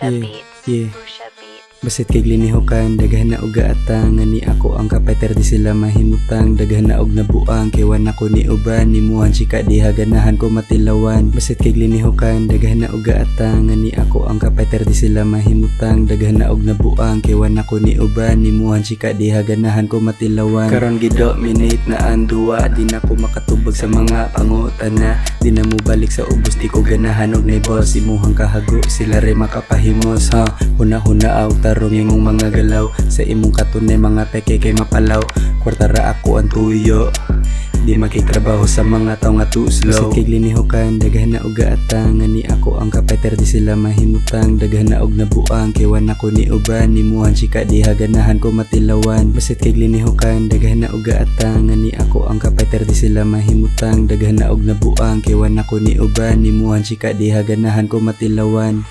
Yeah. Basit kay glinihukan, daghan na uga atang nga ni ako ang kapeter di sila mahimutang, daghan na og nabuang kay wan ako ni uban ni muhan chika di haganahan ko matilawan. Basit kay glinihukan, daghan na uga atang nga ni ako ang kapeter di sila mahimutang, daghan na og nabuang kay wan ako ni uban ni muhan chika di haganahan ko matilawan. Karon gidominate na ang duwa, di na ko makatubag sa mga pangutana, di na mo balik sa ubos, di ko ganahan og nay boss, imuhang kahago sila rin makapahimos ha. Huna-huna aw tarong imong mga galaw, sa imong katunay mga peke kay mapalaw, kwartara ako ang tuyo, di makitrabaho sa mga taong nga tuslaw. Basit kay glinihukan, daghan na uga atang nga ni ako ang kapeter di sila mahimutang, daghan na og nabuang kay wan ako ni uban ni muhan chika di haganahan ko matilawan. Basit kay glinihukan, daghan na uga atang nga ni ako ang kapeter di sila mahimutang, daghan na og nabuang kay wan ako ni uban ni muhan chika di haganahan ko matilawan.